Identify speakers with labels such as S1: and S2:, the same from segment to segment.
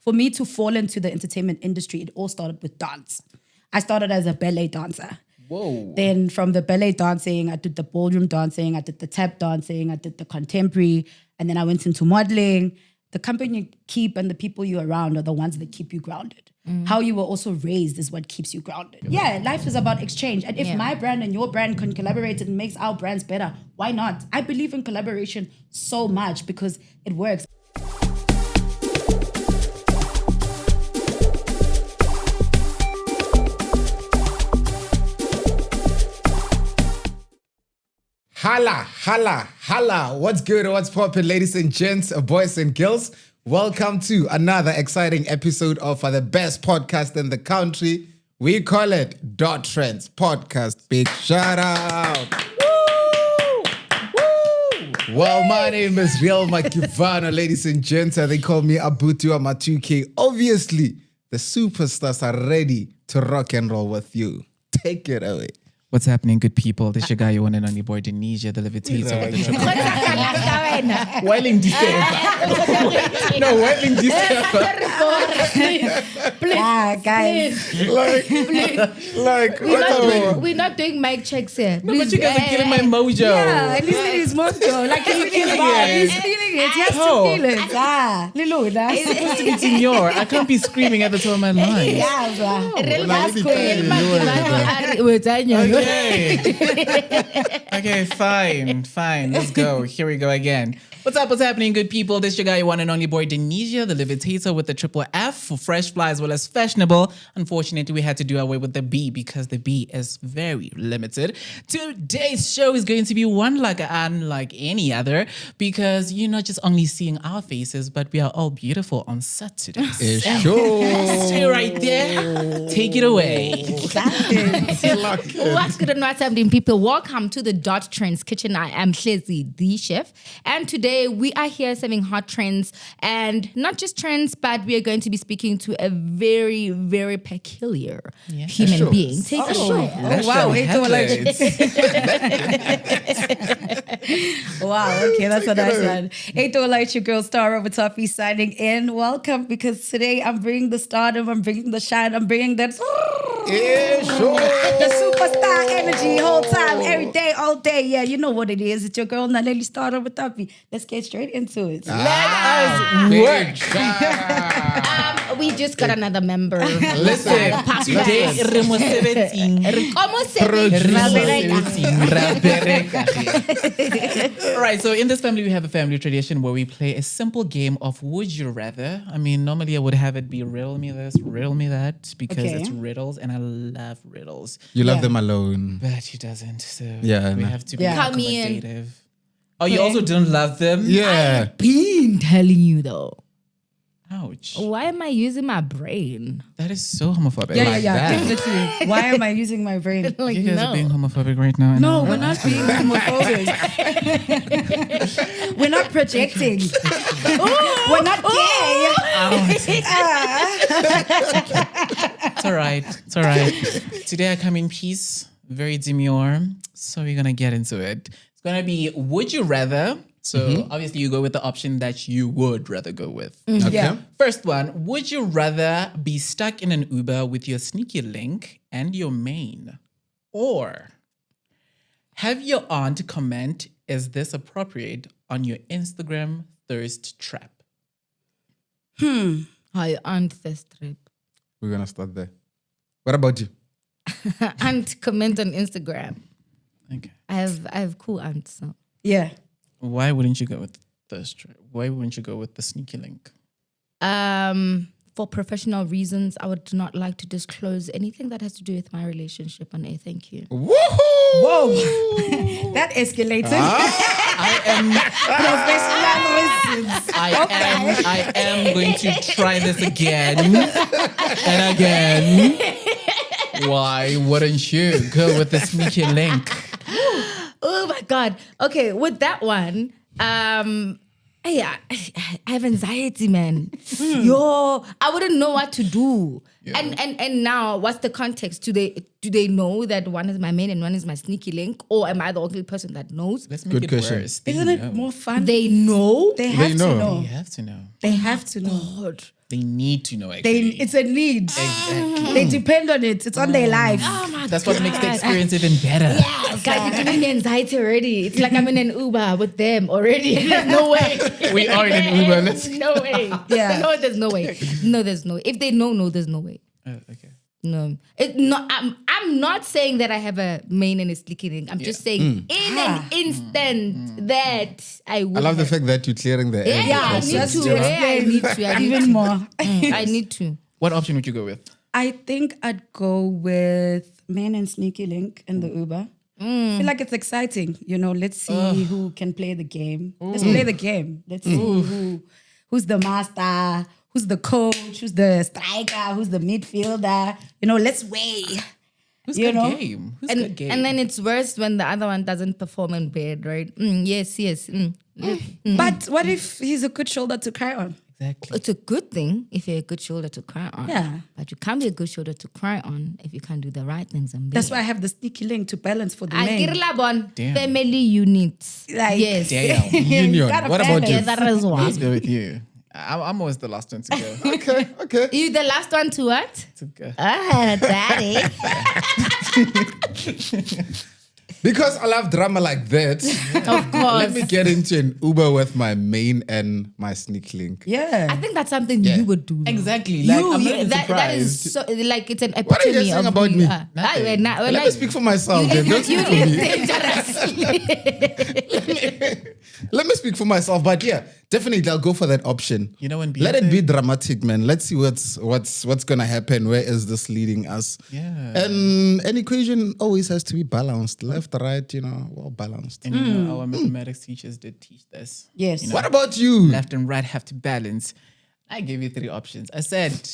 S1: for me to fall into the entertainment industry, it all started with dance. I started as a ballet dancer.
S2: Whoa.
S1: Then from the ballet dancing, I did the ballroom dancing, I did the tap dancing, I did the contemporary, and then I went into modeling. The company you keep and the people you're around are the ones that keep you grounded. How you were also raised is what keeps you grounded. Yeah, life is about exchange. And if my brand and your brand can collaborate and makes our brands better, why not? I believe in collaboration so much because it works.
S2: Holla, holla, holla. What's good? What's poppin', ladies and gents, boys and girls? Welcome to another exciting episode of the best podcast in the country. We call it Dot Trends Podcast. Big shout out. Woo! Woo! Well, my name is Real Makivano, ladies and gents. They call me Abutu Amatuke. Obviously, the superstars are ready to rock and roll with you. Take it away.
S3: What's happening, good people? This is your guy, you one and only boy, Denisha, the levitator with the triple.
S2: Whiling December. No, Whiling December.
S1: Please, guys.
S4: We're not doing mic checks here.
S3: No, but you guys are killing my mojo.
S1: Yeah, at least it is mojo. Like he's feeling it. He's feeling it. He has to feel it. Ah, Lilo, that's
S3: supposed to be senior. I can't be screaming at the top of my lungs. Okay, fine. Let's go. Here we go again. What's happening, good people? This is your guy, one and only boy, Denisha, the levitator with the triple F for fresh fly as well as fashionable. Unfortunately, we had to do away with the B because the B is very limited. Today's show is going to be one unlike any other because you're not just only seeing our faces, but we are all beautiful on Saturdays.
S2: It's sure.
S3: Stay right there. Take it away.
S4: What's good and what's happening, people? Welcome to the Dot Trends Kitchen. I am Shezi, the chef. And today we are here serving hot trends, and not just trends, but we are going to be speaking to a very, very peculiar human being. Take a show.
S1: Oh, wow. Wow, okay, that's a nice one. Eito Light, your girl star Rabotapi signing in. Welcome, because today I'm bringing the stardom, I'm bringing the shine, I'm bringing that the superstar energy whole time, every day, all day. Yeah, you know what it is. It's your girl Naleli Star Rabotapi. Let's get straight into it.
S3: Let us work.
S4: We just got another member.
S3: Listen, today Right, so in this family, we have a family tradition where we play a simple game of Would You Rather. I mean, normally I would have it be riddle me this, riddle me that, because it's riddles, and I love riddles.
S2: You love them alone.
S3: But he doesn't, so we have to be accommodative. Oh, you also didn't love them?
S2: Yeah.
S4: I've been telling you though.
S3: Ouch.
S4: Why am I using my brain?
S3: That is so homophobic.
S1: Yeah, definitely. Why am I using my brain?
S3: You guys are being homophobic right now.
S1: No, we're not being homophobic. We're not projecting. We're not gay.
S3: It's all right. Today I come in peace, very demure. So we're going to get into it. It's going to be Would You Rather? So obviously you go with the option that you would rather go with.
S2: Okay.
S1: Yeah.
S3: First one, would you rather be stuck in an Uber with your sneaky link and your main? Or have your aunt comment, is this appropriate, on your Instagram thirst trap?
S4: Hi, aunt thirst trap.
S2: We're going to start there. What about you?
S4: Aunt comment on Instagram.
S3: Okay.
S4: I have cool aunts. So.
S1: Yeah.
S3: Why wouldn't you go with thirst trap? Why wouldn't you go with the sneaky link?
S4: For professional reasons, I would not like to disclose anything that has to do with my relationship on air. Thank you.
S2: Woohoo!
S1: Whoa. That escalated.
S3: I am
S1: Professional reasons.
S3: I am going to try this again and again. Why wouldn't you go with the sneaky link?
S4: Oh my God. Okay, with that one, I have anxiety, man. Yo, I wouldn't know what to do. Yeah. And now, what's the context? Do they know that one is my main and one is my sneaky link, or am I the only person that knows?
S3: Let's make it
S2: question.
S3: worse.
S1: Isn't it more fun?
S4: They know.
S1: They have to know.
S3: You have to know.
S1: They have to know.
S4: God.
S3: They need to know, actually.
S1: It's a need.
S3: Exactly.
S1: They depend on it. It's on their life.
S4: Oh my
S3: That's
S4: God.
S3: what makes the experience even better.
S4: Guys, you're giving me anxiety already. It's like I'm in an Uber with them already. No way.
S3: We are in an Uber. Let's
S4: No way.
S1: Yeah.
S4: No, there's no way. No, there's no. If they know, no, there's no way.
S3: okay.
S4: No, I'm not saying that I have a main and a sneaky link. I'm just saying in an instant that I would.
S2: I love the
S4: have.
S2: fact that you're clearing the air.
S4: Yeah, I
S2: because
S4: need
S2: it's
S4: to.
S2: just-
S4: Yeah, I need to. I need
S1: Even
S4: to.
S1: more.
S4: I need to.
S3: What option would you go with?
S1: I think I'd go with Man and Sneaky Link in the Uber. I feel like it's exciting. Let's see who can play the game. Let's play the game. Let's see who's the master, who's the coach, who's the striker, who's the midfielder. Let's weigh.
S3: Who's
S1: You
S3: good
S1: know?
S3: game? Who's
S4: And,
S3: good game?
S4: and then it's worse when the other one doesn't perform in bed, right? Yes.
S1: But what if he's a good shoulder to cry on?
S3: exactly.
S4: It's a good thing if you're a good shoulder to cry on.
S1: Yeah.
S4: But you can't be a good shoulder to cry on if you can't do the right things in bed.
S1: That's why I have the Sneaky Link to balance for the
S4: I
S1: men.
S4: get Labon.
S3: Damn.
S4: Family units.
S1: Like-
S4: yes.
S3: Damn.
S2: Union.
S1: Gotta
S2: What about
S1: balance.
S2: you?
S4: Yeah, that is
S3: Let's
S4: one.
S3: go with you. I'm always the last one to go.
S2: Okay.
S4: You the last one to what?
S3: To go.
S4: Daddy.
S2: Because I love drama like that,
S4: Of course.
S2: let me get into an Uber with my main and my sneak link.
S1: Yeah.
S4: I think that's something
S2: Yeah.
S4: you would do. though.
S3: Exactly. Like, I'm not even
S4: that is
S3: surprised.
S4: so, like it's an epitome
S2: What are you guys saying
S4: of
S2: about
S4: who
S2: me?
S4: you are.
S3: Nothing.
S2: Let me speak for myself. then. Don't
S4: You
S2: speak for
S4: live
S2: me.
S4: dangerously.
S2: Let me speak for myself. But yeah, definitely I'll go for that option.
S3: You know when
S2: Let it
S3: Beyonce-
S2: be dramatic, man. Let's see what's gonna happen. Where is this leading us?
S3: Yeah.
S2: And an equation always has to be balanced. Left, right, well balanced.
S3: And you know, our mathematics teachers did teach this.
S1: Yes.
S2: What about you?
S3: Left and right have to balance. I gave you 3 options. I said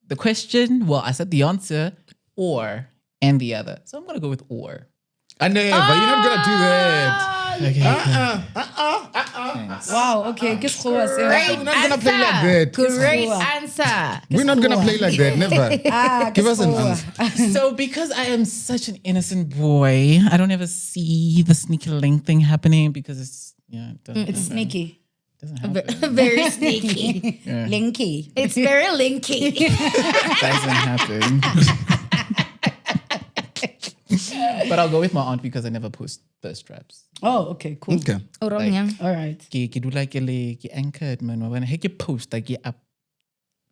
S3: the question, I said the answer, or, and the other. So I'm going to go with or.
S2: I never. You're not gonna do that.
S3: Okay.
S2: Thanks.
S1: Wow. Okay. Guess who was
S2: We're not gonna play like that.
S4: Great
S1: Guess
S4: answer.
S2: We're not gonna play like that. Never. Give us an answer.
S3: So because I am such an innocent boy, I don't ever see the sneaky link thing happening because it doesn't
S1: It's
S3: happen.
S1: sneaky.
S3: Doesn't happen.
S4: Very sneaky.
S1: Linky.
S4: It's very linky.
S3: Doesn't happen. But I'll go with my aunt because I never post thirst traps.
S1: Oh, okay. Cool.
S2: Okay.
S4: All
S1: All right.
S3: Ke dula ke anchored man. When I ke post like up.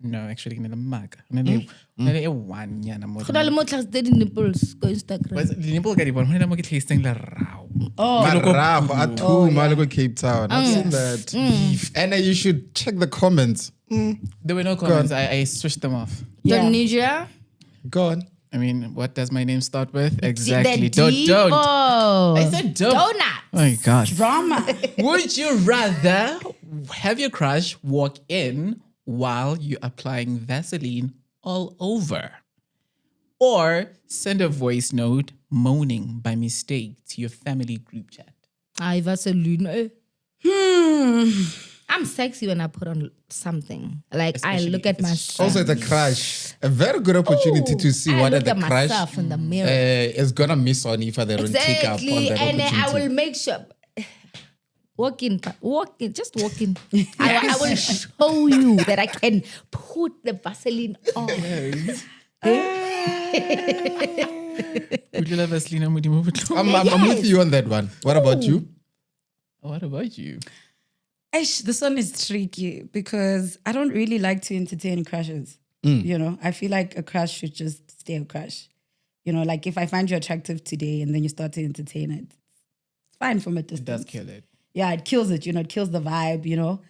S3: No, actually, in the mag. E one yana mo.
S4: Go na le mo tlhagisitse di-nipples ko Instagram.
S3: What's the nipple get one? When I'm tasting la rao.
S2: Marago, Atuma, look at Cape Town. I've seen that. And you should check the comments.
S3: There were no comments. I switched them off.
S1: Yeah.
S4: Indonesia.
S2: Go on.
S3: I mean, what does my name start with? Exactly.
S4: The
S3: Don't.
S4: Oh.
S3: I said don't.
S4: Donut.
S3: Oh my God.
S1: Drama.
S3: Would you rather have your crush walk in while you're applying Vaseline all over? Or send a voice note moaning by mistake to your family group chat?
S4: Ay, Vaseline. I'm sexy when I put on something. Like
S3: Especially
S4: I look
S3: if
S4: at
S3: it's
S4: myself.
S2: Also, it's a crush. A very good opportunity to see
S4: I
S2: what
S4: look
S2: the
S4: at
S2: crush
S4: myself in the mirror.
S2: is gonna miss on if they don't take up on
S4: Exactly,
S2: that
S4: and then I
S2: opportunity.
S4: will make sure. Walk in, just walk in. I will show you that I can put the Vaseline on.
S3: Would you love Vaseline or Modimo Botlo?
S2: I'm with you on that one. What about you?
S3: What about you?
S1: This one is tricky because I don't really like to entertain crushes. I feel like a crush should just stay a crush. Like if I find you attractive today and then you start to entertain it, it's fine from a
S3: It
S1: distance.
S3: does kill it.
S1: Yeah, it kills it, it kills the vibe,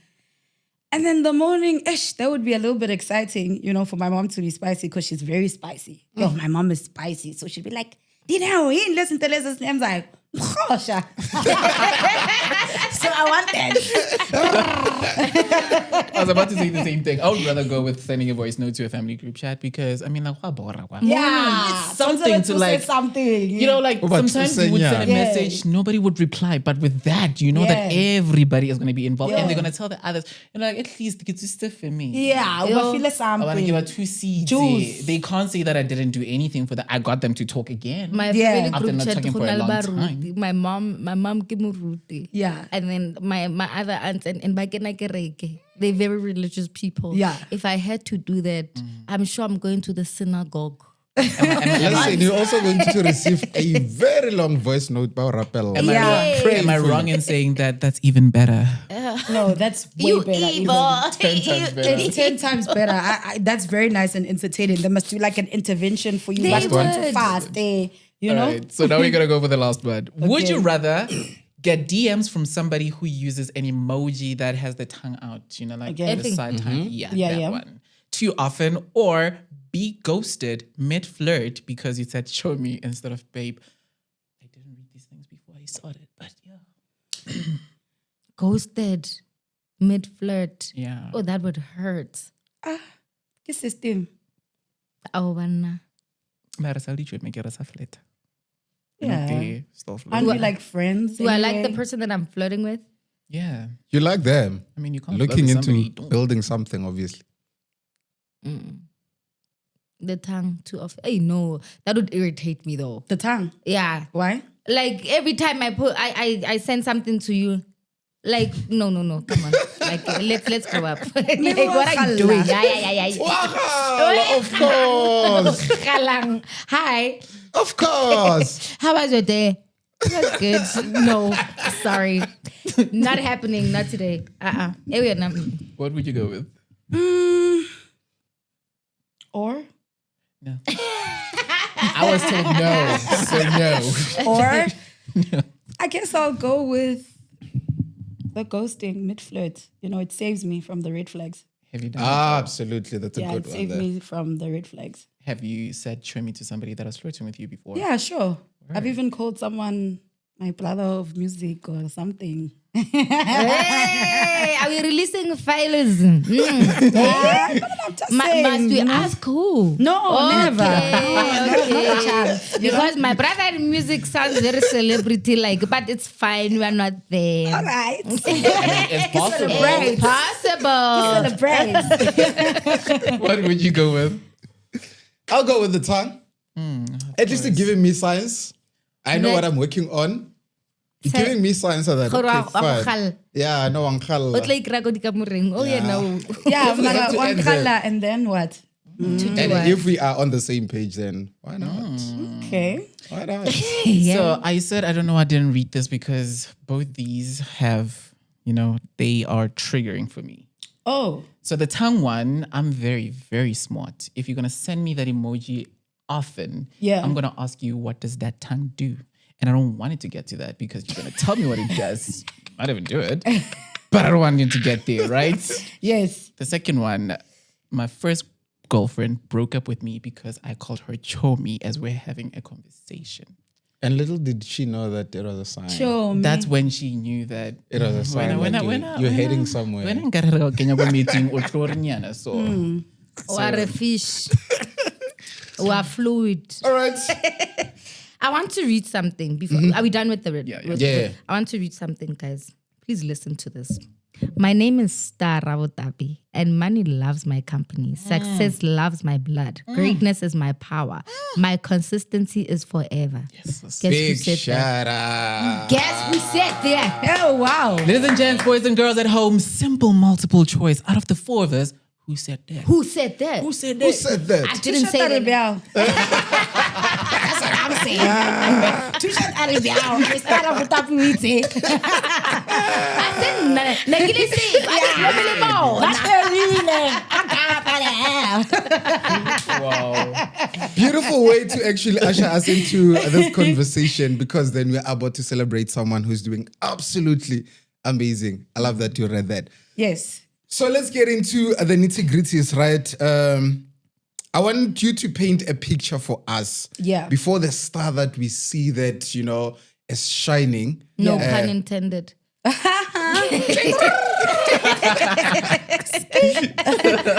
S1: And then the morning, that would be a little bit exciting, for my mom to be spicy because she's very spicy. Yo, my mom is spicy. So she'd be like, listen to this name's like, Mkhosha. So I want that.
S3: I was about to say the same thing. I would rather go with sending a voice note to a family group chat because I mean, like, it's something to like,
S1: something.
S3: like
S2: But
S3: sometimes you would send a
S1: Yeah.
S3: message, nobody would reply, but with that, you know that everybody is going to be involved and
S1: Yeah.
S3: they're going to tell the others, like, at least get to stuff for me.
S1: Yeah,
S4: Yo,
S1: I feel
S3: I want to give her
S1: something.
S3: 2 seeds.
S1: Juice.
S3: They can't say that I didn't do anything for that. I got them to talk again.
S4: My
S1: Yeah.
S4: family
S3: After
S4: group
S3: not
S4: chat,
S3: talking
S4: go
S3: for a
S4: na le
S3: long
S4: baruti. My mom ke moruti.
S1: Yeah.
S4: And then my other aunts and ba ke na kereke. They're very religious people.
S1: Yeah.
S4: If I had to do that, I'm sure I'm going to the synagogue.
S2: Listen, you're also going to receive a very long voice note by Rappel.
S3: Am I wrong in saying that that's even better?
S1: No, that's way
S4: You
S1: better.
S4: evil.
S3: 10 times better.
S1: It's 10 times better. That's very nice and entertaining. They must do like an intervention for you.
S4: They
S1: What's going too
S4: would.
S1: fast? You know?
S3: Right, so now we're gonna go for the last one. Would you
S1: Okay.
S3: rather get DMs from somebody who uses an emoji that has the tongue out, you know, like
S1: Okay.
S3: the side tongue? Yeah,
S1: Yeah,
S3: that
S1: yeah.
S3: one. Too often, or be ghosted mid-flirt because you said "show me" instead of "babe." I didn't read these things before I saw it, but yeah,
S4: Ghosted mid-flirt.
S3: yeah.
S4: Oh, that would hurt.
S1: This system.
S4: Oh, banna.
S3: Maar sal die make it a flirt.
S1: Yeah.
S3: Okay, still flirt.
S1: Aren't we like friends?
S4: Do I like the
S1: anyway?
S4: person that I'm flirting with?
S3: Yeah,
S2: You like them.
S3: I mean you can't
S2: Looking
S3: flirt with
S2: into
S3: somebody, don't-
S2: building something, obviously.
S4: The tongue too often. Hey, no, that would irritate me though.
S1: The tongue.
S4: Yeah,
S1: Why?
S4: like every time I send something to you, like no, come on, like let's grow up. Like, what are you doing? Yeah.
S2: Wow, of course.
S4: Galang. Hi,
S2: Of course.
S4: how was your day? That's good. No, sorry, not happening. Not today.
S3: What would you go with?
S1: Or?
S3: No. I was told no, so no.
S1: Or I guess I'll go with the ghosting mid-flirt. You know, it saves me from the red flags.
S3: Have you done?
S2: Absolutely. That's a
S1: Yeah,
S2: good
S1: it
S2: one
S1: saved
S2: there.
S1: me from the red flags.
S3: Have you said "show me" to somebody that was flirting with you before?
S1: Yeah, sure. I've even called someone my brother of music or something.
S4: Hey, are we releasing files?
S1: I'm just saying,
S4: Must we
S1: you know?
S4: ask who?
S1: No, never.
S4: Okay. Because my brother in music sounds very celebrity like, but it's fine. We are not there.
S1: All right.
S3: It's possible.
S4: It's possible.
S1: Celebrate.
S3: What would you go with?
S2: I'll go with the tongue. At least it's giving me signs. I know
S4: Like-
S2: what I'm working on. It's giving me signs of that.
S4: Gore
S2: Okay,
S4: wa- wa go
S2: fine.
S4: kgalla.
S2: Yeah, no, I'm
S4: O tla ikry-a ko dikamoreng. Oh, yeah, no.
S1: Yeah,
S2: If we have to end
S1: Wankala, and then what?
S4: To do
S2: And
S4: what?
S2: if we are on the same page, then why not?
S1: Okay.
S2: Why not?
S3: So I said, I don't know, I didn't read this because both these have, you know, they are triggering for me.
S1: Oh,
S3: So the tongue one, I'm very, very smart. If you're going to send me that emoji often,
S1: Yeah.
S3: I'm going to ask you, what does that tongue do? And I don't want it to get to that because you're going to tell me what it does. Might even do it, but I don't want it to get there, right?
S1: yes.
S3: The second one, my first girlfriend broke up with me because I called her Chomi as we're having a conversation.
S2: And little did she know that it was a sign.
S1: Show me.
S3: That's when she knew that
S2: It was a sign that you're heading somewhere.
S3: When I got her Kenya meeting or Floriana, so
S4: Or a fish. Or fluid.
S2: All right.
S4: I want to read something before. Are we done with the read?
S3: Yeah.
S2: Yeah.
S4: I want to read something, guys. Please listen to this. My name is Star Rabotapi, and money loves my company. Success loves my blood. Greatness is my power. My consistency is forever. Guess who
S2: Big
S4: said that?
S2: shout out.
S4: Guess who said that?
S1: Oh, wow.
S3: ladies and gents, boys and girls at home, simple multiple choice. Out of the four of us, who said that?
S4: Who said that?
S3: Who said
S2: Who
S3: that?
S2: said that?
S4: I didn't say that.
S1: That's what I'm saying. Tuition Arabia. I start off with that meeting.
S4: I said, Negilisi.
S3: Wow.
S2: Beautiful way to actually usher us into this conversation because then we're about to celebrate someone who's doing absolutely amazing. I love that you read that.
S1: Yes.
S2: So let's get into the nitty-gritties, right? I want you to paint a picture for us.
S1: Yeah.
S2: Before the star that we see that, you know, is shining.
S4: No pun intended.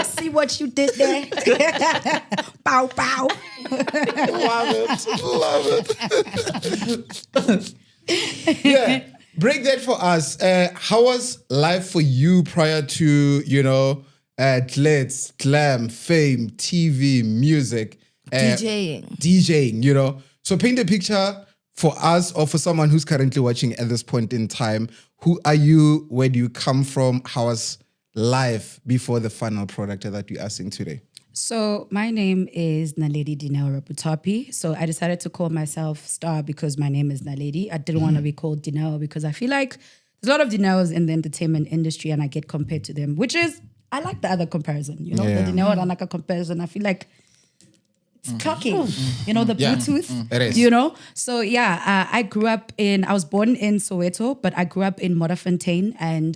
S1: See what you did there? Bow, bow.
S2: Love it. Yeah. Break that for us. How was life for you prior to, you know, glitz, glam, fame, TV, music, DJing, you know? So paint a picture for us or for someone who's currently watching at this point in time. Who are you? Where do you come from? How was life before the final product that we are seeing today?
S1: So my name is Naledi Dineo Rabotapi. So I decided to call myself Star because my name is Naledi. I didn't want to be called Dineo because I feel like there's a lot of Dineos in the entertainment industry and I get compared to them, which is, I like the other comparison, the Dineo Ranaka comparison. I feel like it's clocking, the Bluetooth,
S2: it is.
S1: So I was born in Soweto, but I grew up in Modderfontein and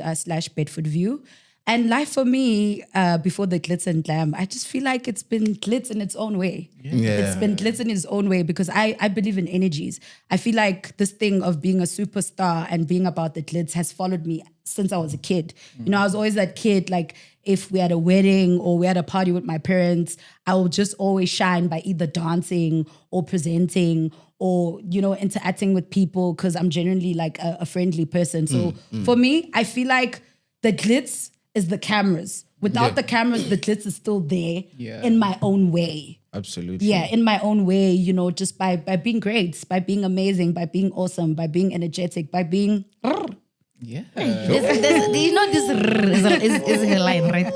S1: / Bedford View. And life for me, before the glitz and glam, I just feel like it's been glitz in its own way.
S2: Yeah.
S1: It's been glitz in its own way because I believe in energies. I feel like this thing of being a superstar and being about the glitz has followed me since I was a kid. I was always that kid, like if we had a wedding or we had a party with my parents, I would just always shine by either dancing or presenting or, interacting with people because I'm genuinely like a friendly person. So for me, I feel like the glitz is the cameras. Without the cameras, the glitz is still there in my own way.
S2: Absolutely.
S1: Yeah, in my own way, just by being great, by being amazing, by being awesome, by being energetic, by being...
S3: Yeah.
S4: This is her line, right?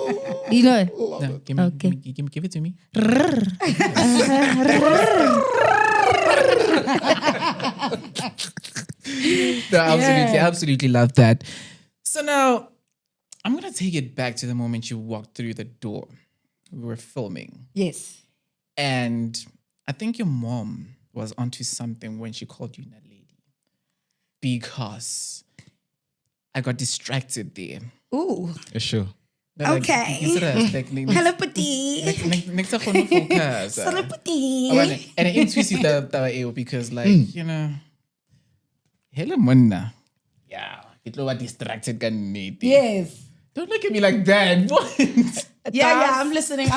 S3: No, give it to me. No, absolutely love that. So now, I'm going to take it back to the moment you walked through the door. We were filming.
S1: Yes.
S3: And I think your mom was onto something when she called you Naledi. Because I got distracted there.
S1: Ooh.
S2: Yeah, sure.
S3: No,
S1: Okay.
S3: Hello,
S1: Putty.
S3: Next up on focus.
S1: Hello, Putty.
S3: And I intuited that because hello, Monna. Yeah. It was distracted.
S1: Yes.
S3: Don't look at me like that. What?
S1: Yeah, I'm listening.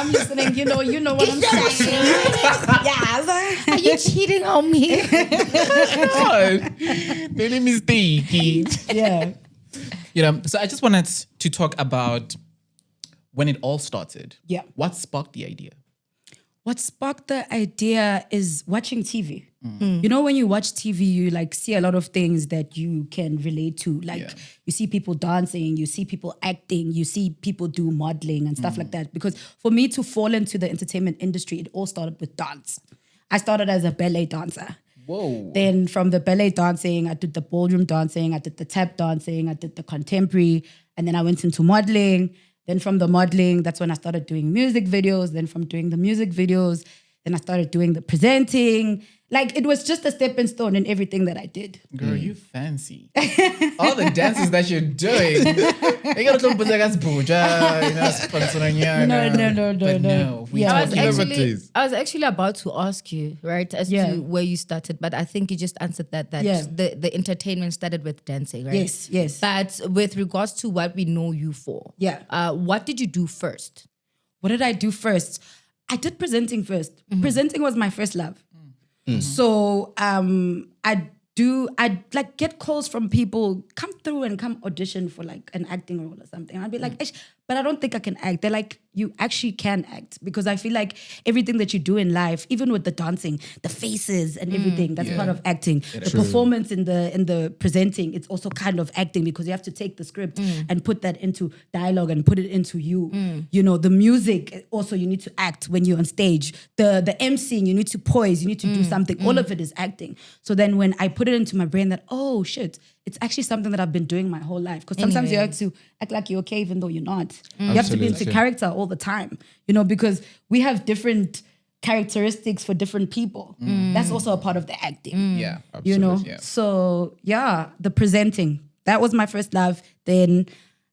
S1: You know what I'm saying. Yeah.
S4: Are you cheating on me?
S3: Made a mistake.
S1: Yeah.
S3: So I just wanted to talk about when it all started.
S1: Yeah.
S3: What sparked the idea?
S1: What sparked the idea is watching TV. When you watch TV, you like see a lot of things that you can relate to. Like you see people dancing, you see people acting, you see people do modeling and stuff like that. Because for me to fall into the entertainment industry, it all started with dance. I started as a ballet dancer.
S3: Whoa.
S1: Then from the ballet dancing, I did the ballroom dancing, I did the tap dancing, I did the contemporary, and then I went into modeling. Then from the modeling, that's when I started doing music videos. Then from doing the music videos, then I started doing the presenting. Like it was just a stepping stone in everything that I did.
S3: Girl, you fancy. All the dances that you're doing. You gotta come put against Buja, sponsoring you. No.
S1: Yeah.
S4: I was actually about to ask you, right, as to where you started, but I think you just answered that the entertainment started with dancing, right?
S1: Yes.
S4: But with regards to what we know you for, what did you do first?
S1: What did I do first? I did presenting first. Presenting was my first love. So I'd like get calls from people, come through and come audition for like an acting role or something. I'd be like, "Ish, but I don't think I can act." They're like, you actually can act because I feel like everything that you do in life, even with the dancing, the faces and everything, that's part of acting. The performance in the presenting, it's also kind of acting because you have to take the script and put that into dialogue and put it into you. The music also you need to act when you're on stage. The emceeing, you need to poise, you need to do something. All of it is acting. So then when I put it into my brain that, oh shit, it's actually something that I've been doing my whole life. Because sometimes you have to act like you're okay even though you're not. You have to be into character all the time, because we have different characteristics for different people. That's also a part of the acting.
S3: Yeah, absolutely.
S1: So the presenting, that was my first love. Then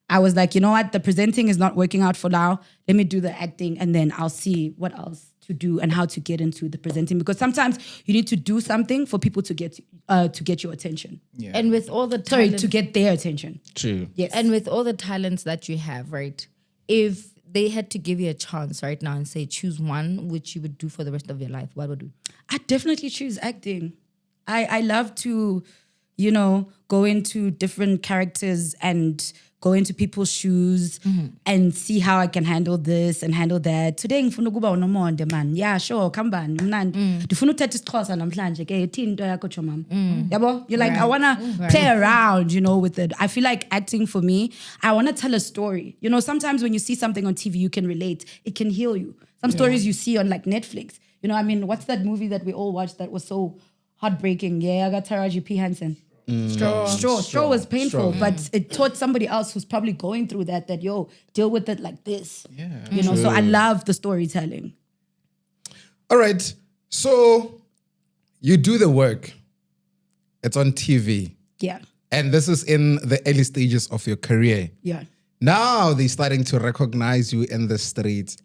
S1: I was like, you know what, the presenting is not working out for now. Let me do the acting and then I'll see what else to do and how to get into the presenting, because sometimes you need to do something for people to get your attention.
S3: Yeah.
S4: And with all the talent,
S1: to get their attention.
S2: True.
S1: Yes.
S4: And with all the talents that you have, right? If they had to give you a chance right now and say choose one which you would do for the rest of your life, what would you?
S1: I definitely choose acting. I love to go into different characters and go into people's shoes and see how I can handle this and handle that. Today ngifuna ukuba unomonde man. Yeah, sure, come on. Ndifuna uthetha isiXhosa namhlanje ke ithini into yakho tsho mama. Yabo? You're like I want to play around, with it. I feel like acting for me, I want to tell a story. Sometimes when you see something on TV you can relate. It can heal you. Some stories you see on like Netflix. What's that movie that we all watched that was so heartbreaking? Yeah, I got Taraji P. Henson. Straw was painful, but it taught somebody else who's probably going through that deal with it like this.
S3: Yeah.
S1: So I love the storytelling.
S2: All right. So you do the work. It's on TV.
S1: Yeah.
S2: And this is in the early stages of your career.
S1: Yeah.
S2: Now they're starting to recognize you in the streets.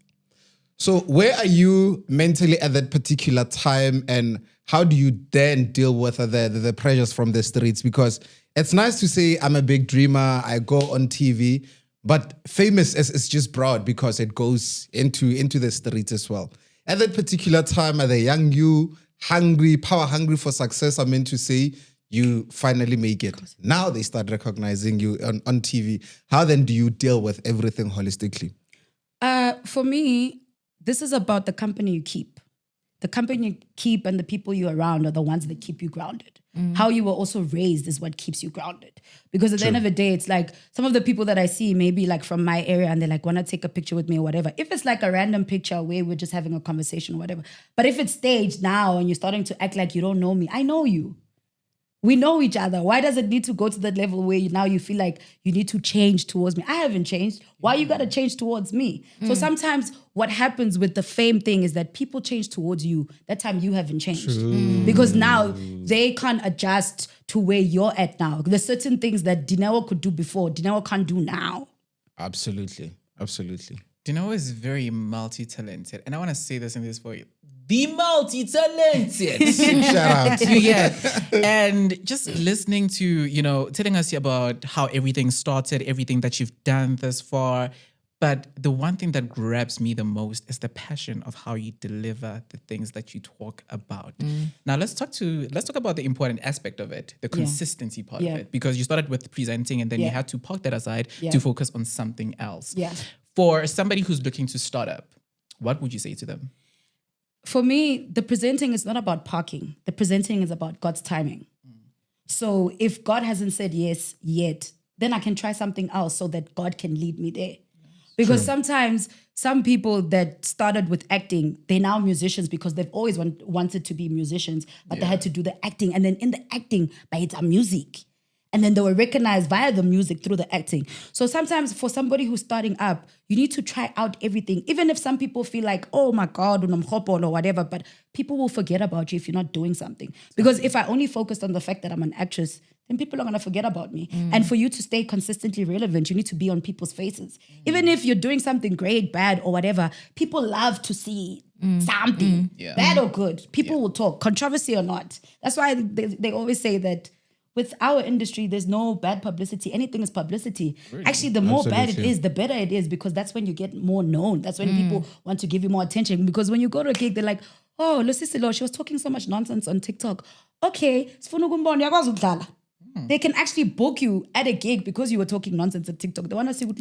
S2: So where are you mentally at that particular time, and how do you then deal with the pressures from the streets? Because it's nice to say I'm a big dreamer, I go on TV, but famous is just broad because it goes into the streets as well. At that particular time, are the young you hungry, power hungry for success? I meant to say you finally make it. Now they start recognizing you on TV. How then do you deal with everything holistically?
S1: For me, this is about the company you keep. The company you keep and the people you're around are the ones that keep you grounded. How you were also raised is what keeps you grounded. Because at the end of the day, it's like some of the people that I see maybe like from my area and they're like, want to take a picture with me or whatever. If it's like a random picture where we're just having a conversation or whatever. But if it's staged now and you're starting to act like you don't know me, I know you. We know each other. Why does it need to go to that level where now you feel like you need to change towards me? I haven't changed. Why you got to change towards me? So sometimes what happens with the fame thing is that people change towards you. That time you haven't changed. Because now they can't adjust to where you're at now. There's certain things that Dinero could do before, Dinero can't do now.
S2: Absolutely.
S3: Dinero is very multi-talented. And I want to say this in this way. Be multi-talented.
S2: Shout out.
S3: Yeah. And just listening to, telling us about how everything started, everything that you've done thus far. But the one thing that grabs me the most is the passion of how you deliver the things that you talk about. Now let's talk about the important aspect of it, the consistency part of it. Because you started with presenting and then you had to park that aside to focus on something else.
S1: Yeah.
S3: For somebody who's looking to start up, what would you say to them?
S1: For me, the presenting is not about parking. The presenting is about God's timing. So if God hasn't said yes yet, then I can try something else so that God can lead me there. Because sometimes some people that started with acting, they're now musicians because they've always wanted to be musicians, but they had to do the acting. And then in the acting, but it's a music. And then they were recognized via the music through the acting. So sometimes for somebody who's starting up, you need to try out everything. Even if some people feel like, oh my God, or whatever, but people will forget about you if you're not doing something. Because if I only focused on the fact that I'm an actress, then people are going to forget about me. And for you to stay consistently relevant, you need to be on people's faces. Even if you're doing something great, bad, or whatever, people love to see something, bad or good. People will talk, controversy or not. That's why they always say that with our industry, there's no bad publicity. Anything is publicity. Really? Actually, the more bad it is, the better it is, because that's when you get more known. That's when people want to give you more attention. Because when you go to a gig, they're like, oh, Losisilo, she was talking so much nonsense on TikTok. Okay, they can actually book you at a gig because you were talking nonsense on TikTok. They want to see what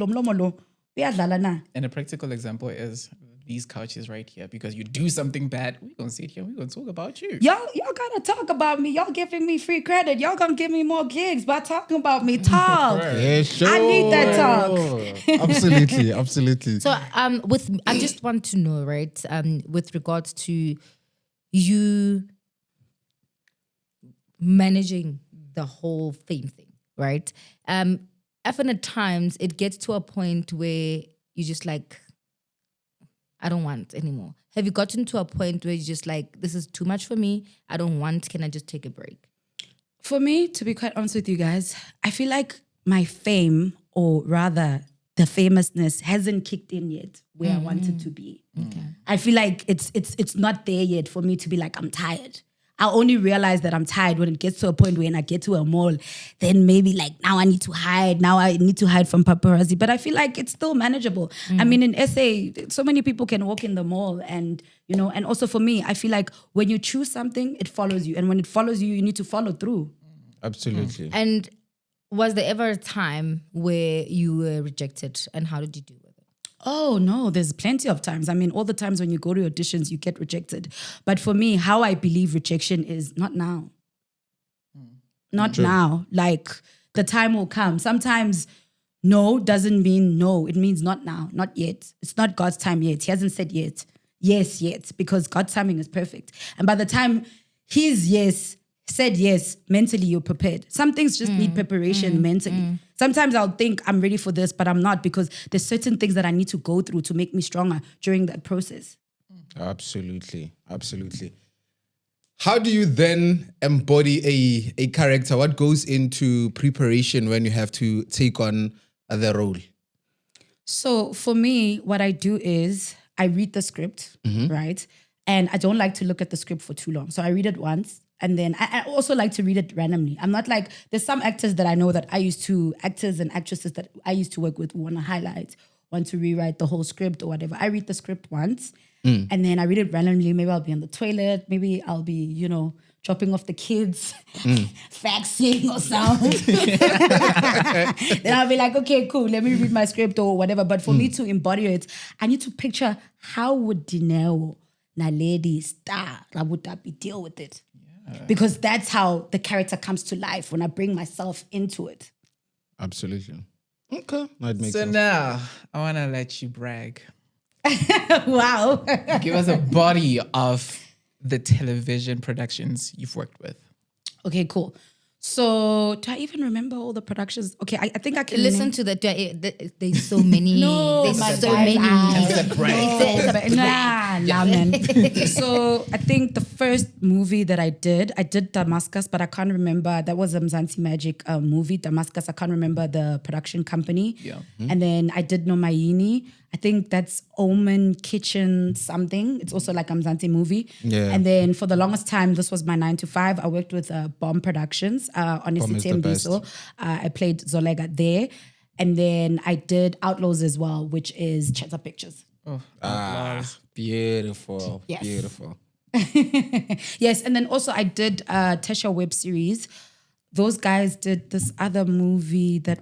S3: And a practical example is these couches right here, because you do something bad, we're going to sit here, we're going to talk about you.
S1: Y'all gotta talk about me. Y'all giving me free credit. Y'all gonna give me more gigs by talking about me. Talk.
S2: Yeah, sure.
S1: I need that talk.
S2: Absolutely.
S4: So I just want to know, right, with regards to you managing the whole fame thing, right? Often at times it gets to a point where you just like, I don't want anymore. Have you gotten to a point where you're just like, this is too much for me, I don't want, can I just take a break?
S1: For me, to be quite honest with you guys, I feel like my fame, or rather the famousness, hasn't kicked in yet where I want it to be. Okay. I feel like it's not there yet for me to be like, I'm tired. I only realize that I'm tired when it gets to a point when I get to a mall, then maybe like now I need to hide. Now I need to hide from paparazzi. But I feel like it's still manageable. I mean, in SA, so many people can walk in the mall and, and also for me, I feel like when you choose something, it follows you. And when it follows you, you need to follow through.
S2: Absolutely.
S4: And was there ever a time where you were rejected, and how did you deal with it?
S1: Oh, no, there's plenty of times. I mean, all the times when you go to auditions, you get rejected. But for me, how I believe rejection is not now. Not now. Like, the time will come. Sometimes no doesn't mean no. It means not now, not yet. It's not God's time yet. He hasn't said yet. Yes, yet. Because God's timing is perfect. And by the time his yes said yes, mentally you're prepared. Some things just need preparation mentally. Sometimes I'll think I'm ready for this, but I'm not, because there's certain things that I need to go through to make me stronger during that process.
S2: Absolutely. Absolutely. How do you then embody a character? What goes into preparation when you have to take on the role?
S1: So for me, what I do is I read the script, right? And I don't like to look at the script for too long. So I read it once. And then I also like to read it randomly. I'm not like, there's some actors that I know that actors and actresses that I used to work with who want to highlight, want to rewrite the whole script or whatever. I read the script once and then I read it randomly. Maybe I'll be on the toilet. Maybe I'll be, dropping off the kids, faxing or something. Then I'll be like, okay, cool. Let me read my script or whatever. But for me to embody it, I need to picture how would Dineo, Naledi, Star, Rabotapi deal with it. Because that's how the character comes to life when I bring myself into it.
S2: Absolutely. Okay. That makes
S3: So
S2: sense.
S3: now I want to let you brag.
S1: Wow.
S3: Give us a body of the television productions you've worked with.
S1: Okay, cool. So do I even remember all the productions? Okay, I think I can
S4: Listen to that. There's so many.
S1: No,
S4: there's
S1: my
S4: so
S1: bad.
S4: many.
S1: Nah, man. So I think the first movie that I did Damascus, but I can't remember. That was a Mzansi Magic movie, Damascus. I can't remember the production company.
S3: Yeah.
S1: And then I did Nomayini. I think that's Omen Kitchen something. It's also like a Mzansi movie.
S2: Yeah.
S1: And then for the longest time, this was my 9 to 5. I worked with Bomb Productions on
S2: Bomb is the best.
S1: Isitembiso. I played Zolega there. And then I did Outlaws as well, which is Cheddar Pictures.
S2: Beautiful.
S1: Yes.
S2: Beautiful.
S1: Yes, and then also I did Tesha web series. Those guys did this other movie that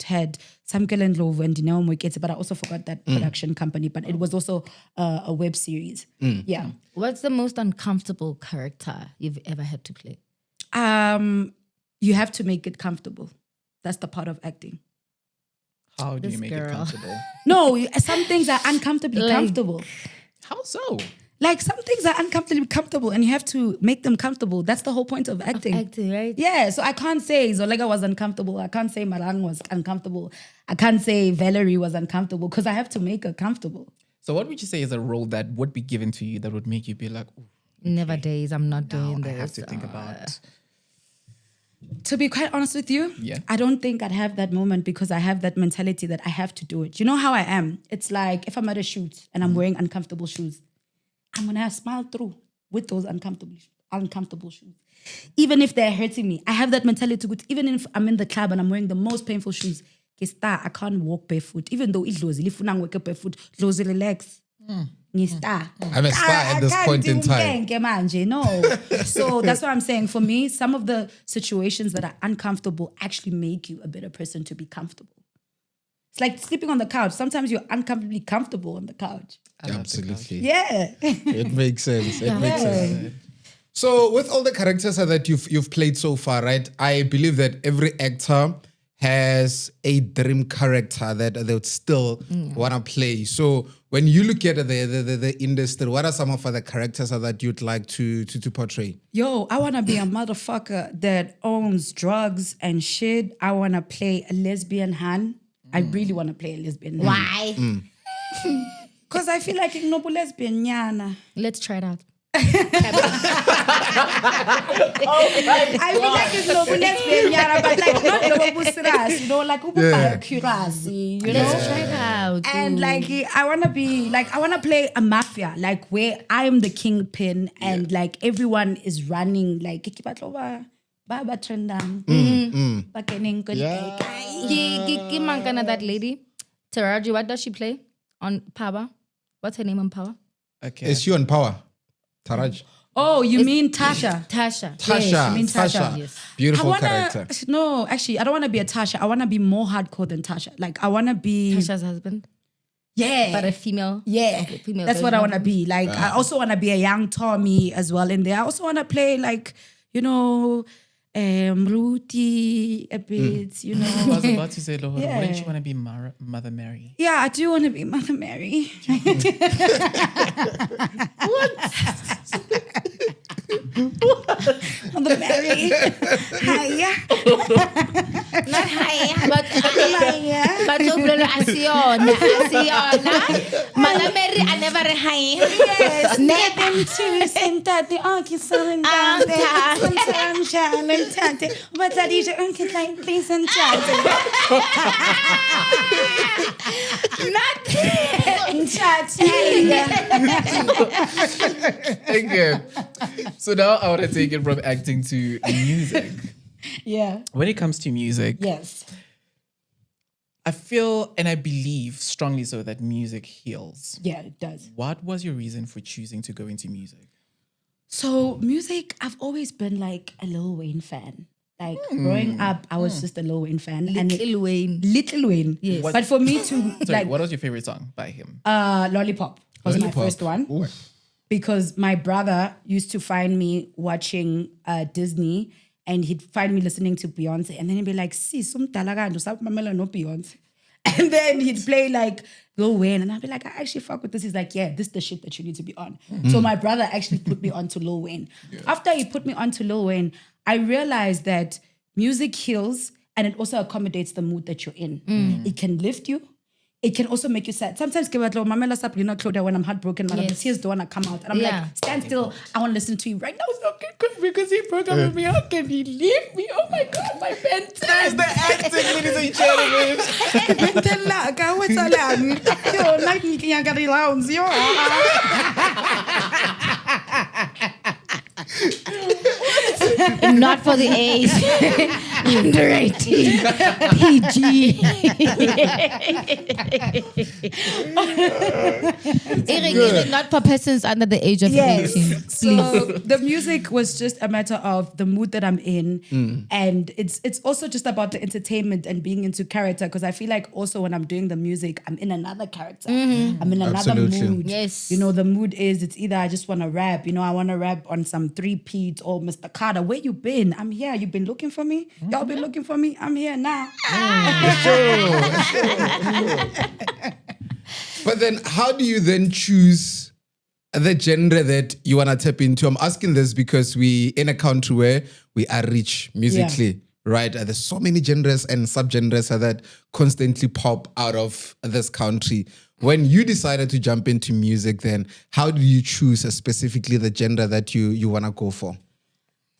S1: had Samkel and Lovo and Dineo Moiketse, but I also forgot that production company. But it was also a web series. Yeah.
S4: What's the most uncomfortable character you've ever had to play?
S1: You have to make it comfortable. That's the part of acting.
S3: How do you
S4: This
S3: make it
S4: girl.
S3: comfortable?
S1: No, some things are uncomfortably
S4: Like-
S1: comfortable.
S3: How so?
S1: Like some things are uncomfortably comfortable and you have to make them comfortable. That's the whole point of acting.
S4: Acting, right?
S1: Yeah, so I can't say Zolega was uncomfortable. I can't say Marang was uncomfortable. I can't say Valerie was uncomfortable because I have to make her comfortable.
S3: So what would you say is a role that would be given to you that would make you be like, "Ooh,
S4: Never days. I'm not doing
S3: I
S4: this.
S3: have to think about
S1: To be quite honest with you,
S3: Yeah.
S1: I don't think I'd have that moment because I have that mentality that I have to do it. You know how I am? It's like if I'm at a shoot and I'm wearing uncomfortable shoes, I'm going to smile through with those uncomfortable shoes. Even if they're hurting me, I have that mentality. Even if I'm in the club and I'm wearing the most painful shoes, I can't walk barefoot. Even though it's lozy, if I walk barefoot, lozy relax.
S2: I'm a star at this point in time.
S1: No. So that's what I'm saying. For me, some of the situations that are uncomfortable actually make you a better person to be comfortable. It's like sleeping on the couch. Sometimes you're uncomfortably comfortable on the couch.
S2: Absolutely.
S1: Yeah.
S2: It makes sense. It makes sense. So with all the characters that you've played so far, right? I believe that every actor has a dream character that they would still want to play. So when you look at the industry, what are some of the characters that you'd like to portray?
S1: Yo, I want to be a motherfucker that owns drugs and shit. I want to play a lesbian han. I really want to play a lesbian han.
S4: Why?
S1: Because I feel like I'm no lesbian nyana.
S4: Let's try it out.
S1: I feel like it's no lesbian nyana, but like not no busiras, you know, like curasi, you know.
S4: Let's try it out.
S1: And like I want to play a mafia, like where I am the kingpin and like everyone is running like Baba Trendang.
S4: Mankana, that lady, Taraji, what does she play on Power? What's her name on Power?
S3: okay.
S2: Is she on Power? Taraj?
S1: Oh, you mean Tasha?
S4: Tasha.
S2: Tasha.
S1: you mean
S2: Tasha.
S1: Tasha.
S4: Yes.
S2: Beautiful
S1: I
S2: character.
S1: No, actually, I don't want to be a Tasha. I want to be more hardcore than Tasha. Like, I want to be.
S4: Tasha's husband,
S1: Yeah.
S4: but a female.
S1: Yeah.
S4: Okay, female.
S1: That's what I
S4: version
S1: want to
S4: of him.
S1: be. Like, I also want to be a young Tommy as well in there. I also want to play, like, you know, Ruti a bit, you
S3: I
S1: know.
S3: was about to say, Lord,
S1: Yeah.
S3: wouldn't you want to be Mother Mary?
S1: Yeah, I do want to be Mother Mary. Mother Mary. Hiya.
S4: Not high, but
S1: Hiya.
S4: but Asiona. Mother Mary, I never high.
S1: Yes, never to sentarte anche sentate, sentate, but I dice anche lei sentate.
S4: Not
S3: Okay. So now I want to take it from acting to music.
S1: Yeah.
S3: When it comes to music,
S1: Yes.
S3: I feel and I believe strongly so that music heals.
S1: Yeah, it does.
S3: What was your reason for choosing to go into music?
S1: So music, I've always been like a Lil Wayne fan. Like growing up, I was just a Lil Wayne fan.
S4: Little Wayne.
S1: Little Wayne.
S4: Yes.
S1: But for me to
S3: Sorry,
S1: like
S3: what was your favorite song by him?
S1: Lollipop was my
S2: Lollipop.
S1: first one. Because my brother used to find me watching Disney and he'd find me listening to Beyonce and then he'd be like, sis, no Beyonce. And then he'd play like Lil Wayne and I'd be like, I actually fuck with this. He's like, yeah, this is the shit that you need to be on. So my brother actually put me onto Lil Wayne. After he put me onto Lil Wayne, I realized that music heals and it also accommodates the mood that you're in. It can lift you. It can also make you sad. Sometimes when I'm heartbroken, the
S4: Yes.
S1: tears don't want to come out. And I'm
S4: Yeah.
S1: like, stand still. I want to listen to you right now. It's okay, because he broke up with me. How can he leave me? Oh my God, my fantastic.
S3: There's the acting, ladies and gentlemen.
S1: What's alarm? Yo, like me, can't get lounge. Yo.
S4: Not for the age. Under 18. PG. Eric, not for persons under the age of 18.
S1: Yes. So the music was just a matter of the mood that I'm in. And it's also just about the entertainment and being into character. Because I feel like also when I'm doing the music, I'm in another character. I'm in another
S2: Absolutely.
S1: mood.
S4: Yes.
S1: You know, the mood is it's either I just want to rap, you know, I want to rap on some 3-Pete or Mr. Carter. Where you been? I'm here. You've been looking for me? Y'all been looking for me? I'm here now.
S2: But then how do you then choose the genre that you want to tap into? I'm asking this because we in a country where we are rich musically, right? There's so many genres and subgenres that constantly pop out of this country. When you decided to jump into music, then how do you choose specifically the genre that you want to go for?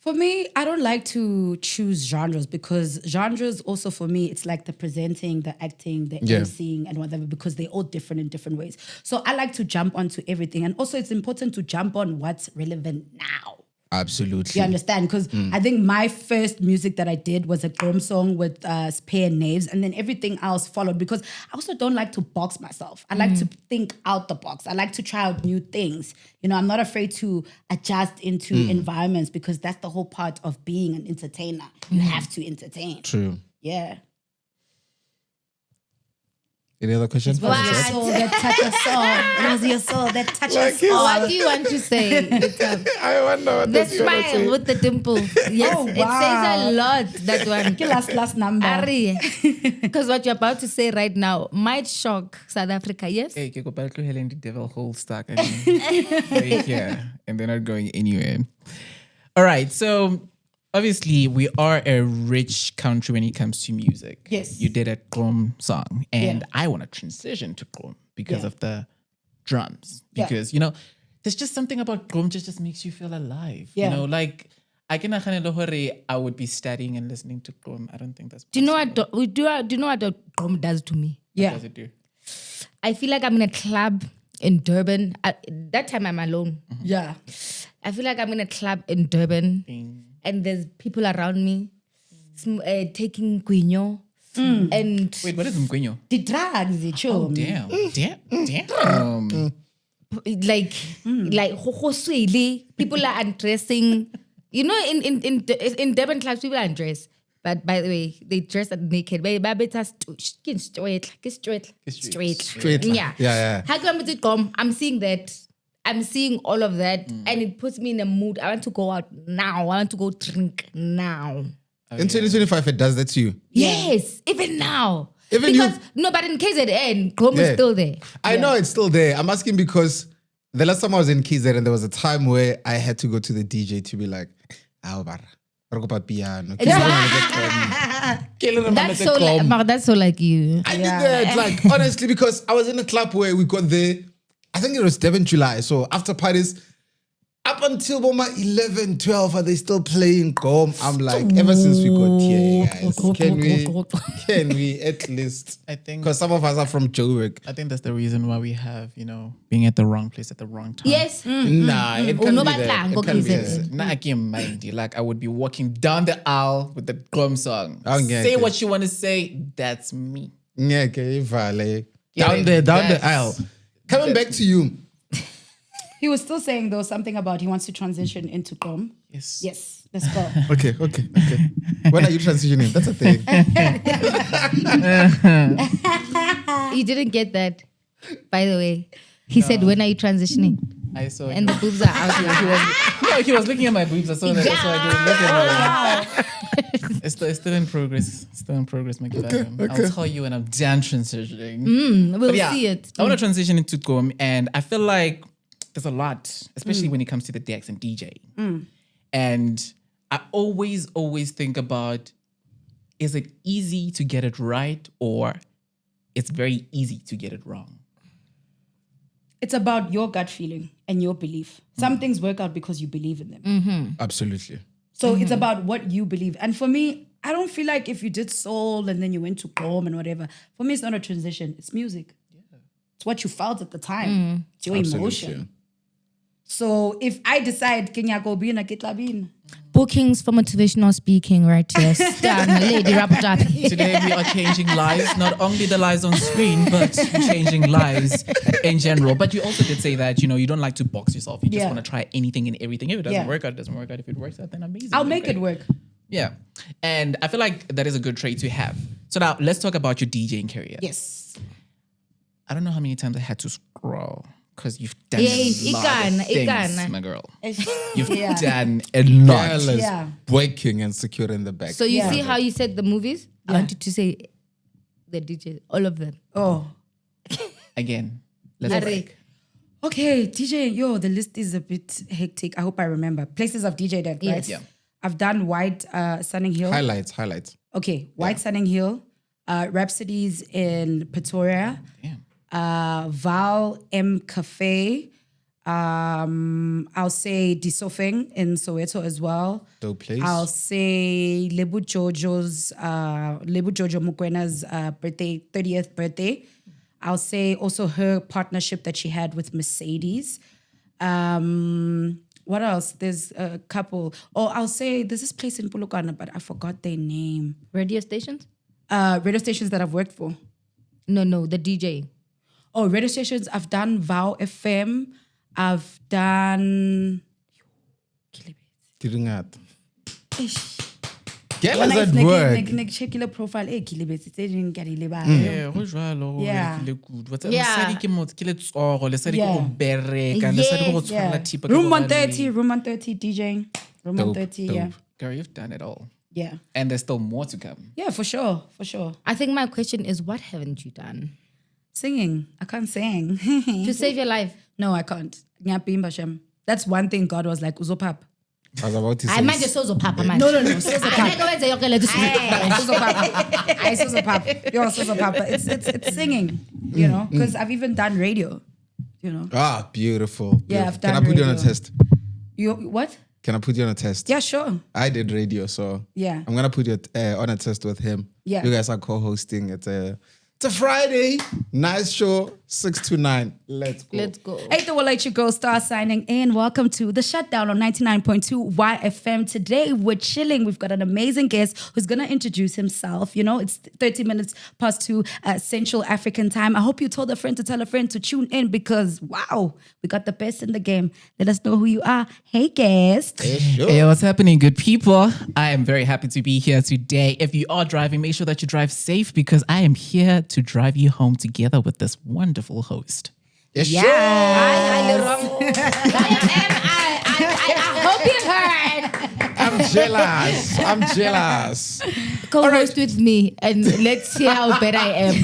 S1: For me, I don't like to choose genres because genres also for me, it's like the presenting, the acting, the emceeing and whatever because they're all different in different ways. So I like to jump onto everything. And also it's important to jump on what's relevant now.
S2: Absolutely.
S1: You understand? Because I think my first music that I did was a drum song with Spear and Knaves, and then everything else followed because I also don't like to box myself. I like to think out the box. I like to try out new things. You know, I'm not afraid to adjust into environments because that's the whole part of being an entertainer. You have to entertain.
S2: True.
S1: Yeah.
S2: Any other questions?
S1: What is your soul that touches soul? What is your soul that touches soul?
S4: What do you want to say?
S2: I wonder what
S4: The smile with the dimple. Yes,
S1: Oh,
S4: it
S1: wow.
S4: says a lot, that one.
S1: Last number.
S4: Because what you're about to say right now might shock South Africa, yes?
S3: Hey, ke kopa le tloheleng di-devil hole stuck. I mean, they're here and they're not going anywhere. All right, so obviously we are a rich country when it comes to music.
S1: Yes.
S3: You did a Grom song and
S1: Yeah.
S3: I want to transition to Grom because
S1: Yeah.
S3: of the drums.
S1: Yeah.
S3: Because, you know, there's just something about Grom just makes you feel alive.
S1: Yeah.
S3: You know, like I can I would be studying and listening to Grom. I don't think that's
S4: Do you know
S3: possible.
S4: what do you know what the drum does to me?
S3: What
S1: Yeah.
S3: does it do?
S4: I feel like I'm in a club in Durban. That time I'm alone.
S1: Yeah.
S4: I feel like I'm in a club in Durban and there's people around me taking guinyo. And
S3: Wait, what is Mgwenyo?
S1: The drugs,
S3: Oh, damn. Damn.
S4: like ho swele, people are undressing. You know, in Durban clubs, people undress. But by the way, they dress naked. Straight. Yeah. How come it come? I'm seeing that. I'm seeing all of that, and it puts me in a mood. I want to go out now. I want to go drink now.
S2: In 2025, it does that to you.
S4: Yes, even now.
S2: But in
S4: KZN, Grom is still there.
S2: I know it's still there. I'm asking because the last time I was in KZN, there was a time where I had to go to the DJ to be like, Rabotapi.
S4: That's so like you.
S2: I did that, like, honestly, because I was in a club where we got there, I think it was 7 July. So after parties, up until 11, 12, are they still playing Gom? I'm like, ever since we got here, guys, can we at least?
S3: I think
S2: because some of us are from Joburg.
S3: I think that's the reason why we have, being at the wrong place at the wrong time.
S4: Yes.
S2: Nah, it can't be that. It can't be that.
S3: Nah, I can't mind you. Like I would be walking down the aisle with the Grom song. Say what you want to say. That's me.
S2: Yeah, okay, vale. Down the aisle. Coming back to you.
S1: He was still saying though something about he wants to transition into Gom.
S3: Yes.
S1: Yes. Let's go.
S2: Okay. When are you transitioning? That's a thing.
S4: You didn't get that, by the way. He said, when are you transitioning?
S3: I saw
S4: and the boobs are out here.
S3: He was looking at my boobs. I saw that. That's why I didn't look at them. It's still in progress. Okay. I'll tell you when I'm done transitioning.
S4: We'll see it.
S3: I want to transition into Gom, and I feel like there's a lot, especially when it comes to the decks and DJ. And I always think about, is it easy to get it right or it's very easy to get it wrong?
S1: It's about your gut feeling and your belief. Some things work out because you believe in them.
S2: Absolutely.
S1: So it's about what you believe. And for me, I don't feel like if you did soul and then you went to Gom and whatever, for me, it's not a transition. It's music. Yeah. It's what you felt at the time. It's your emotion. So if I decide, Kenya go be in a kitlabin.
S4: Bookings for motivational speaking right here. Stan, Lady Rabotapi.
S3: Today we are changing lives, not only the lives on screen, but changing lives in general. But you also did say that, you don't like to box yourself. You just want to try anything and everything. If it doesn't work out, it doesn't work out. If it works out, then amazing.
S1: I'll make it work.
S3: Yeah. And I feel like that is a good trait to have. So now let's talk about your DJing career.
S1: Yes.
S3: I don't know how many times I had to scroll. Because you've done a lot of things, my girl. You've done a lot.
S2: Breaking and securing the back.
S4: So you see how you said the movies? I wanted to say the DJ, all of them.
S1: Oh.
S3: Again, let's break.
S1: Okay, DJ, the list is a bit hectic. I hope I remember. Places I've DJ'd at, right?
S3: Yes. Yeah.
S1: I've done White Sunning Hill.
S2: Highlights.
S1: Okay, White Sunning Hill. Rhapsodies in Pretoria.
S3: Damn.
S1: Val M Cafe. I'll say Disofeng in Soweto as well.
S2: Dope place.
S1: I'll say Lebu Jojo Mukwena's 30th birthday. I'll say also her partnership that she had with Mercedes. What else? There's a couple. I'll say there's this place in Polokwane, but I forgot their name.
S4: Radio stations?
S1: Radio stations that I've worked for.
S4: No, the DJ.
S1: Oh, radio stations. I've done Vow FM. I've done.
S2: When is
S1: at
S2: at work?
S1: Check your profile.
S3: Yeah,
S1: Room 130 DJing. Room 130, yeah.
S3: Girl, you've done it all.
S1: Yeah.
S3: And there's still more to come.
S1: Yeah, for sure.
S4: I think my question is, what haven't you done?
S1: Singing. I can't sing.
S4: To save your life?
S1: No, I can't. That's one thing God was like, Uzopap.
S2: I was about to say.
S4: I mind just Uzopap.
S1: No. Uzopap. It's singing, because I've even done radio,
S2: Ah, beautiful.
S1: Yeah, I've
S2: Can
S1: done
S2: I put you on a
S1: radio.
S2: test?
S1: You what?
S2: Can I put you on a test?
S1: Yeah, sure.
S2: I did radio, so
S1: Yeah.
S2: I'm gonna put you on a test with him.
S1: Yeah.
S2: You guys are co-hosting. It's a Friday, nice show, 6 to 9. Let's go.
S4: Let's go.
S1: Hey, the Will Let You Go Star signing in. Welcome to The Shutdown on 99.2 YFM. Today, we're chilling. We've got an amazing guest who's going to introduce himself. You know, it's 30 minutes past 2 Central African time. I hope you told a friend to tell a friend to tune in because, wow, we got the best in the game. Let us know who you are. Hey, guest.
S3: Hey, what's happening, good people? I am very happy to be here today. If you are driving, make sure that you drive safe because I am here to drive you home together with this wonderful host.
S2: Yes,
S1: Yes.
S4: I hope you heard.
S2: I'm jealous.
S4: Co-host with me and let's see how bad I am.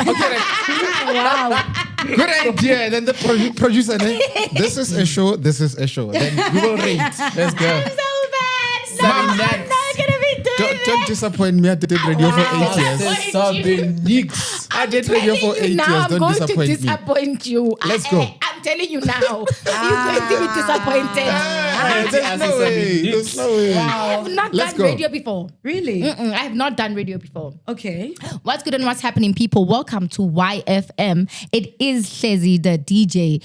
S1: Wow.
S2: Good idea. Then the producer, this is a show. Then we will rate.
S3: Let's go.
S4: So bad. No,
S3: Seven
S4: I'm
S3: next.
S4: not gonna be doing
S2: Don't disappoint me. I did radio for 8 years. I did radio for 8 years.
S4: I'm
S2: Don't
S4: going to
S2: disappoint me.
S4: disappoint you.
S2: Let's go.
S4: I'm telling you now. You're going to be disappointed.
S2: There's no way. There's no way.
S4: I have not
S2: Let's
S4: done
S2: go.
S4: radio before.
S1: Really?
S4: I have not done radio before.
S1: Okay.
S4: What's good and what's happening, people? Welcome to YFM. It is Shezi, the DJ.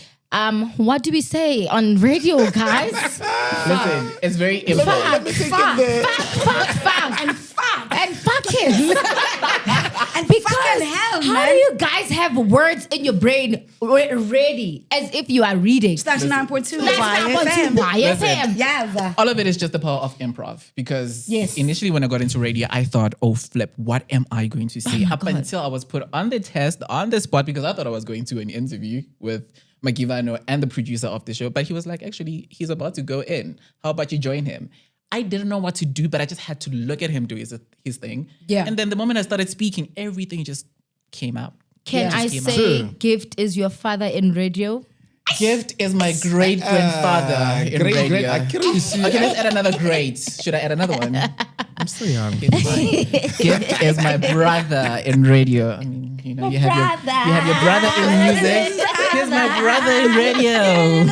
S4: What do we say on radio, guys?
S3: Listen, it's very important.
S4: Fuck him. And because
S1: fucking hell,
S4: how
S1: man.
S4: do you guys have words in your brain ready as if you are reading?
S1: That's 9.2
S4: YFM. YFM.
S1: Yes.
S3: All of it is just the power of improv because
S4: Yes.
S3: initially when I got into radio, I thought, oh, flip, what am I going to say? Up until I was put on the test, on the spot, because I thought I was going to an interview with Magivano and the producer of the show. But he was like, actually, he's about to go in. How about you join him? I didn't know what to do, but I just had to look at him do his thing.
S1: Yeah.
S3: And then the moment I started speaking, everything just came out.
S4: Can
S3: It
S4: I
S3: just came out.
S4: say Gift is your father in radio?
S3: Gift is my great grandfather in
S2: Great.
S3: radio.
S2: I can't really see.
S3: Okay, let's add another great. Should I add another one?
S2: I'm so young.
S3: Gift is my brother in radio. I mean, you know, you have your brother in music. Here's my brother in radio.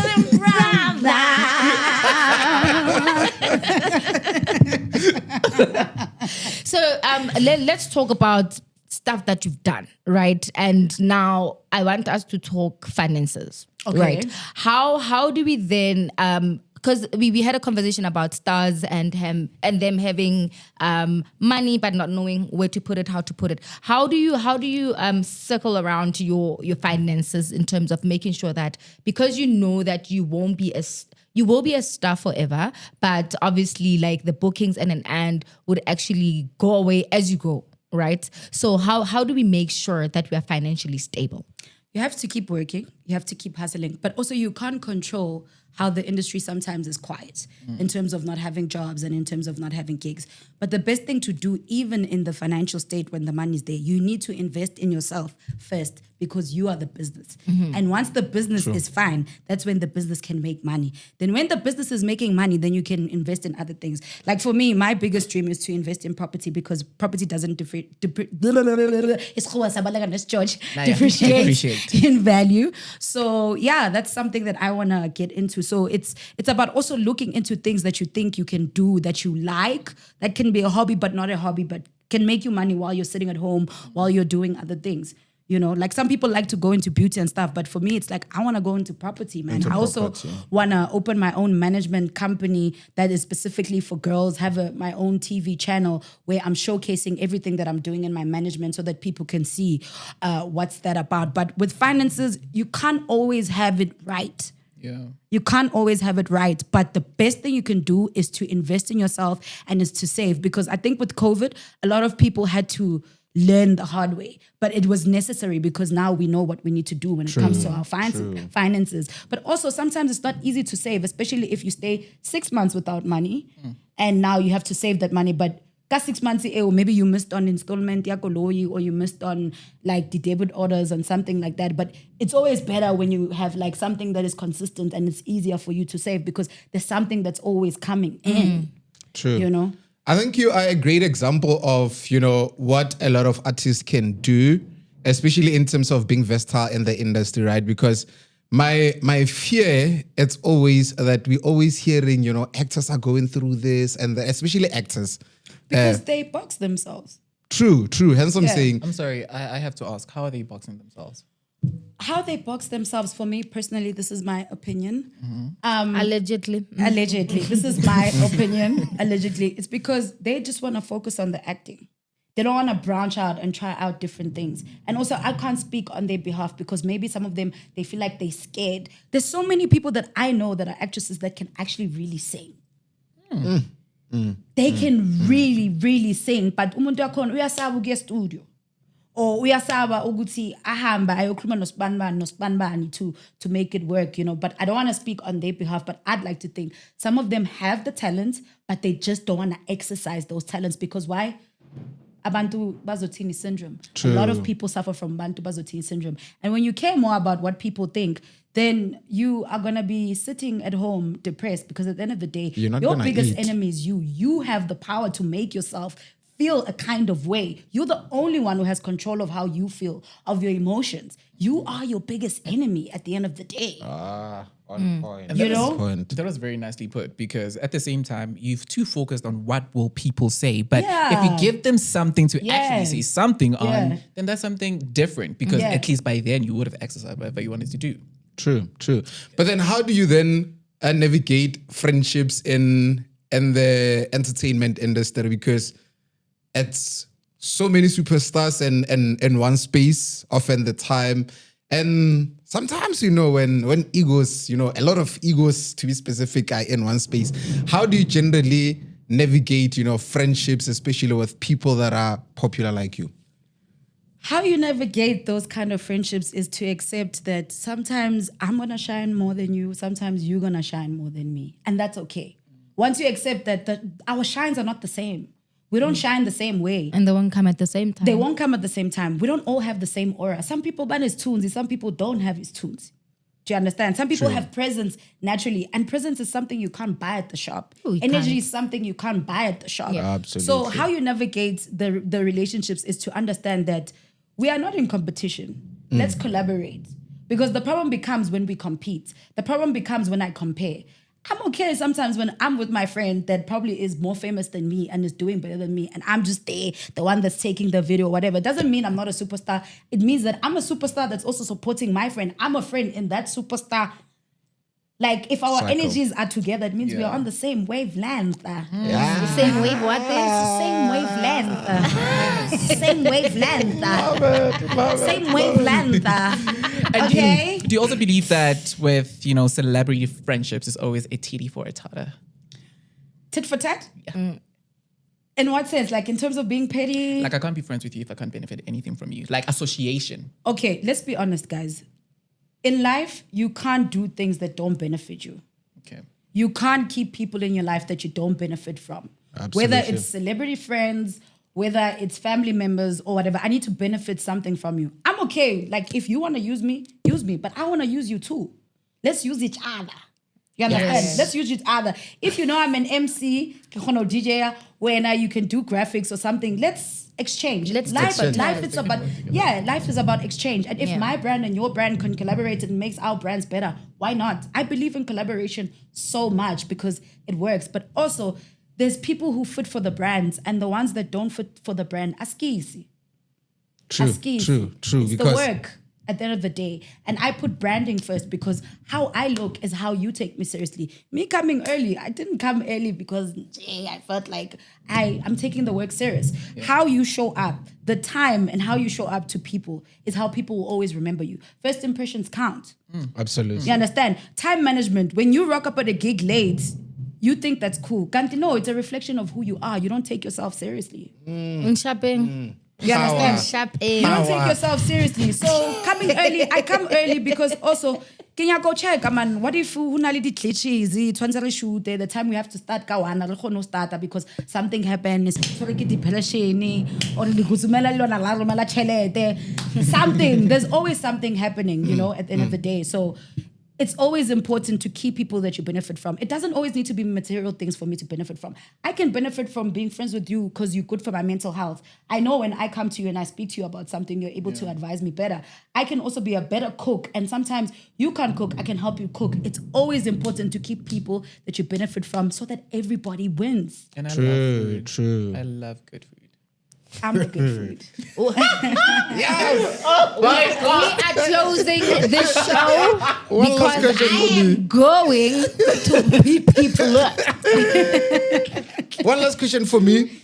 S4: So let's talk about stuff that you've done, right? And now I want us to talk finances,
S1: Okay.
S4: right? How do we then because we had a conversation about stars and him and them having money but not knowing where to put it, how to put it. How do you circle around your finances in terms of making sure that because you know that you will be a star forever, but obviously like the bookings and would actually go away as you go, right? So how do we make sure that we are financially stable?
S1: You have to keep working. You have to keep hustling. But also you can't control how the industry sometimes is quiet in terms of not having jobs and in terms of not having gigs. But the best thing to do, even in the financial state when the money's there, you need to invest in yourself first because you are the business. And once the business is fine, that's when the business can make money. Then when the business is making money, then you can invest in other things. Like for me, my biggest dream is to invest in property because property doesn't depreciate in value. So yeah, that's something that I want to get into. So it's about also looking into things that you think you can do, that you like, that can be a hobby, but not a hobby, but can make you money while you're sitting at home, while you're doing other things. You know, like some people like to go into beauty and stuff, but for me, it's like, I want to go into property, man. I also want to open my own management company that is specifically for girls, have my own TV channel where I'm showcasing everything that I'm doing in my management so that people can see what's that about. But with finances, you can't always have it right.
S3: Yeah.
S1: You can't always have it right, but the best thing you can do is to invest in yourself and is to save. Because I think with COVID, a lot of people had to learn the hard way, but it was necessary because now we know what we need to do when it comes to our finances. But also sometimes it's not easy to save, especially if you stay 6 months without money and now you have to save that money. But 6 months, maybe you missed on installment or you missed on like the debit orders and something like that. But it's always better when you have like something that is consistent and it's easier for you to save because there's something that's always coming in.
S2: True.
S1: You know?
S2: I think you are a great example of, you know, what a lot of artists can do, especially in terms of being versatile in the industry, right? Because my fear, it's always that we're always hearing, you know, actors are going through this and especially actors.
S1: Because they box themselves.
S2: True. Hence I'm saying,
S3: I'm sorry, I have to ask, how are they boxing themselves?
S1: how they box themselves, for me personally, this is my opinion.
S4: Allegedly.
S1: Allegedly, this is my opinion. Allegedly, it's because they just want to focus on the acting. They don't want to branch out and try out different things. And also, I can't speak on their behalf because maybe some of them, they feel like they're scared. There's so many people that I know that are actresses that can actually really sing. They can really, really sing. But umuntu yakhona uyasaba ukuya studio. Or uyasaba ukuthi ahamba ayokhuluma nosbanbani to make it work, you know. But I don't want to speak on their behalf, but I'd like to think some of them have the talent, but they just don't want to exercise those talents because why? Abantu Bazotini syndrome.
S2: True.
S1: A lot of people suffer from Bantu Bazotini syndrome. And when you care more about what people think, then you are going to be sitting at home depressed because at the end of the day,
S2: You're not
S1: your
S2: gonna
S1: biggest
S2: eat.
S1: enemy is you. You have the power to make yourself feel a kind of way. You're the only one who has control of how you feel, of your emotions. You are your biggest enemy at the end of the day.
S2: On point.
S1: You know?
S2: Point.
S3: That was very nicely put because at the same time, you've too focused on what will people say. But if
S1: Yeah.
S3: you give them something to
S1: Yeah.
S3: actually say something
S1: Yeah.
S3: on, then that's something different because
S1: Yeah.
S3: at least by then you would have exercised whatever you wanted to do.
S2: True. But then how do you then navigate friendships in the entertainment industry? Because it's so many superstars in one space, often the time. And sometimes, you know, when egos, you know, a lot of egos to be specific are in one space. How do you generally navigate, you know, friendships, especially with people that are popular like you?
S1: How you navigate those kind of friendships is to accept that sometimes I'm going to shine more than you, sometimes you're going to shine more than me. And that's okay. Once you accept that our shines are not the same. We don't shine the same way.
S4: And they won't come at the same time.
S1: They won't come at the same time. We don't all have the same aura. Some people ban his tunes, some people don't have his tunes. Do you understand? Some people have presence naturally, and presence is something you can't buy at the shop.
S4: Oh, you
S1: Energy
S4: can't.
S1: is something you can't buy at the shop.
S4: Yeah.
S2: Absolutely.
S1: So how you navigate the relationships is to understand that we are not in competition. Let's collaborate. Because the problem becomes when we compete. The problem becomes when I compare. I'm okay sometimes when I'm with my friend that probably is more famous than me and is doing better than me, and I'm just there, the one that's taking the video or whatever. It doesn't mean I'm not a superstar. It means that I'm a superstar that's also supporting my friend. I'm a friend in that superstar. Like, if our
S2: Cycle.
S1: energies are together, it means we are on the same wavelength.
S2: Yeah.
S4: The same wave, what this?
S1: Same wavelength. Same wavelength. Same wavelength.
S3: And
S1: Okay?
S3: do you also believe that with, you know, celebrity friendships is always a titty for a tata?
S1: Tit for tat? Yeah. In what sense? Like in terms of being petty?
S3: Like I can't be friends with you if I can't benefit anything from you. Like association.
S1: Okay, let's be honest, guys. In life, you can't do things that don't benefit you.
S3: Okay.
S1: You can't keep people in your life that you don't benefit from.
S2: Absolutely.
S1: Whether it's celebrity friends, whether it's family members or whatever, I need to benefit something from you. I'm okay. Like, if you want to use me, but I want to use you too. Let's use each other. You understand?
S4: Yes.
S1: Let's use each other. If you know I'm an MC, DJ, when you can do graphics or something, let's exchange.
S4: Let's
S1: life
S2: exchange.
S1: is about life is about exchange. And if my brand and your brand can collaborate and makes our brands better, why not? I believe in collaboration so much because it works. But also, there's people who fit for the brands, and the ones that don't fit for the brand, askisi.
S2: True.
S1: It's
S2: Because
S1: the work at the end of the day. And I put branding first because how I look is how you take me seriously. Me coming early, I didn't come early because I felt like I'm taking the work serious. Yeah. How you show up, the time and how you show up to people is how people will always remember you. First impressions count.
S2: absolutely.
S1: You understand? Time management. When you rock up at a gig late, you think that's cool. Kanti, no, it's a reflection of who you are. You don't take yourself seriously.
S4: Shopping.
S1: You understand?
S4: Shopping.
S1: You don't take yourself seriously. So coming early, I come early because also, can you go check? Man, what if hunalidi glitches? Shoot the time we have to start kawana, no starter because something happened. Something. There's always something happening, you know, at the end of the day. So it's always important to keep people that you benefit from. It doesn't always need to be material things for me to benefit from. I can benefit from being friends with you because you're good for my mental health. I know when I come to you and I speak to you about something, you're able to advise me better. I can also be a better cook. And sometimes you can't cook, I can help you cook. It's always important to keep people that you benefit from so that everybody wins.
S3: And I love food.
S2: True.
S3: I love good food.
S1: I'm the good food.
S2: Yes.
S4: We are closing this show
S2: One last
S4: because
S2: question
S4: I
S2: for me.
S4: am going to beat people up.
S2: One last question for me.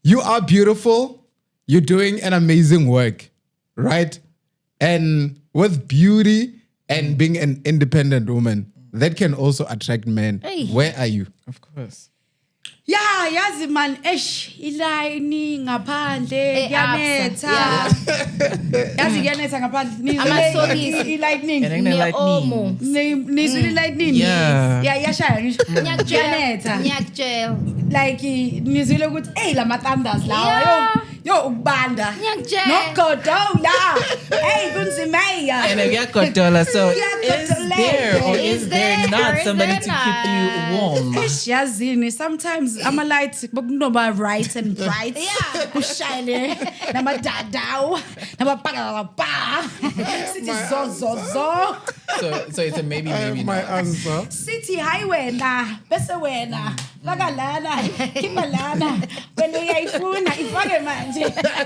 S2: You are beautiful. You're doing an amazing work, right? And with beauty and being an independent woman, that can also attract men.
S4: Hey.
S2: Where are you?
S3: Of course.
S1: Yeah, yazi man, ilayini ngaphandle, kuyanetha.
S4: Yeah.
S1: Yazi kuyanetha ngaphandle.
S4: Amasokisi.
S1: I-lightning.
S3: And then like
S4: Omo.
S1: Nizwe i-lightning.
S3: Yeah.
S1: Yeah, iyashaya ngisho.
S4: Nyakjel.
S1: Kuyanetha.
S4: Nyakjel.
S1: Like nizwile ukuthi hey lama thunders lawa
S4: Yeah.
S1: yo ukubanda
S4: Nyakjel.
S1: nokugodola hey kunzimeya
S3: And kuyagodola, so is
S1: Kuyagodola.
S3: there or is there not
S4: or is
S3: somebody
S4: there
S3: to keep you
S4: not?
S3: warm?
S1: yazini sometimes ama lights kunoba bright and bright
S4: Yeah.
S1: kushine namadadaw namapaka sithi zo
S3: So it's a maybe, maybe
S2: My
S3: not.
S2: answer.
S1: sithi hayi wena bese wena faka lana khipha lana wena uyayifuna ifake manje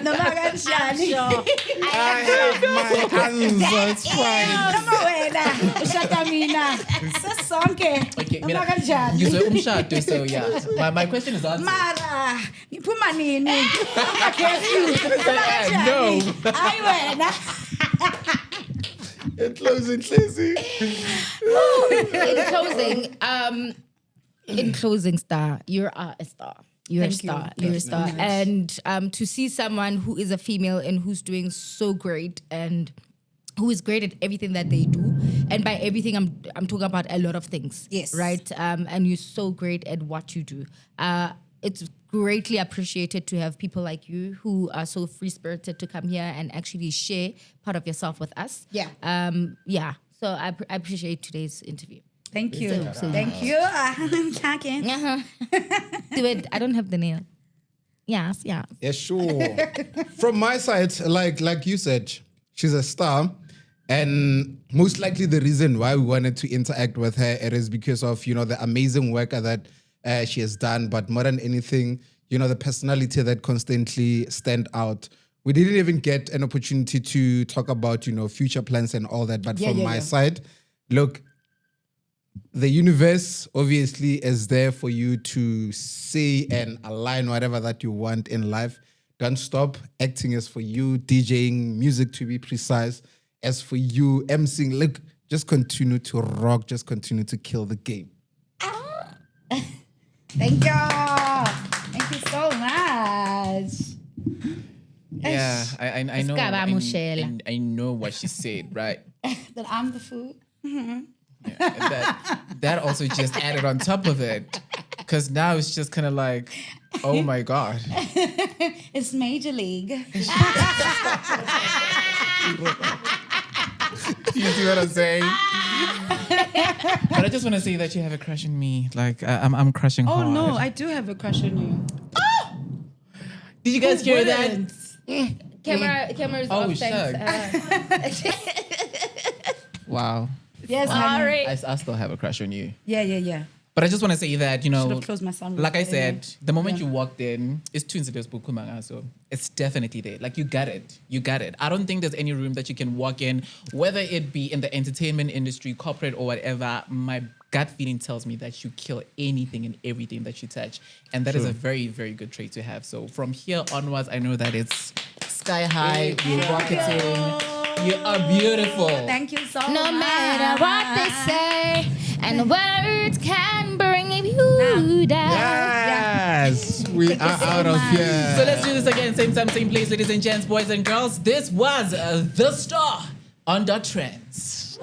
S1: noma kanjani
S2: I have my answer. It's fine.
S1: noma wena ushada mina sesonke
S3: Okay,
S1: noma kanjani
S3: ngizwe umshado, so yeah. My question is answered.
S1: mara ngiphuma nini ama-curfew
S3: No.
S1: hayi wena
S2: In closing, Tracy.
S4: In closing, Star, you're a star. You're
S1: Thank
S4: a star.
S1: you.
S4: You're a star. And to see someone who is a female and who's doing so great and who is great at everything that they do, and by everything I'm talking about a lot of things.
S1: Yes.
S4: Right. And you're so great at what you do. It's greatly appreciated to have people like you who are so free spirited to come here and actually share part of yourself with us.
S1: Yeah.
S4: Yeah. So I appreciate today's interview.
S1: thank you thank you talking
S4: Do it. I don't have the nail. Yes, yeah.
S2: Yeah, sure. From my side, like you said, she's a star. And most likely the reason why we wanted to interact with her, it is because of, the amazing work that she has done. But more than anything, the personality that constantly stand out. We didn't even get an opportunity to talk about, future plans and all that. But from my side, look, the universe obviously is there for you to say and align whatever that you want in life. Don't stop. Acting is for you. DJing, music to be precise. As for you, emceeing, look, just continue to rock. Just continue to kill the game.
S1: thank you so much
S3: Yeah, I know.
S4: Escaba Moshela.
S3: I know what she said, right?
S1: that I'm the food.
S3: That also just added on top of it, because now it's just kind of like, oh my god.
S1: It's Major League.
S3: You see what I'm saying? But I just want to say that you have a crush on me. Like I'm crushing
S1: Oh
S3: hard.
S1: no, I do have a crush on you.
S3: Did you guys hear that?
S4: Cameras
S3: Oh,
S4: off. Thanks.
S3: Wow.
S1: Yes, honey.
S4: Sorry.
S3: I still have a crush on you.
S1: Yeah.
S3: But I just want to say that,
S1: Should have closed my sound.
S3: like I said,
S1: Anyway.
S3: the moment you walked in, it's twins in so it's definitely there. Like you got it. I don't think there's any room that you can walk in, whether it be in the entertainment industry, corporate or whatever. My gut feeling tells me that you kill anything and everything that you touch. And that is a very, very good trait to have. So from here onwards, I know that it's sky high, you're rocketing, you are beautiful.
S1: Thank you so much.
S4: No matter what they say, and words can bring you down.
S2: Yes, we are out of here.
S3: So let's do this again. Same time, same place, ladies and gents, boys and girls. This was The Star on Trends.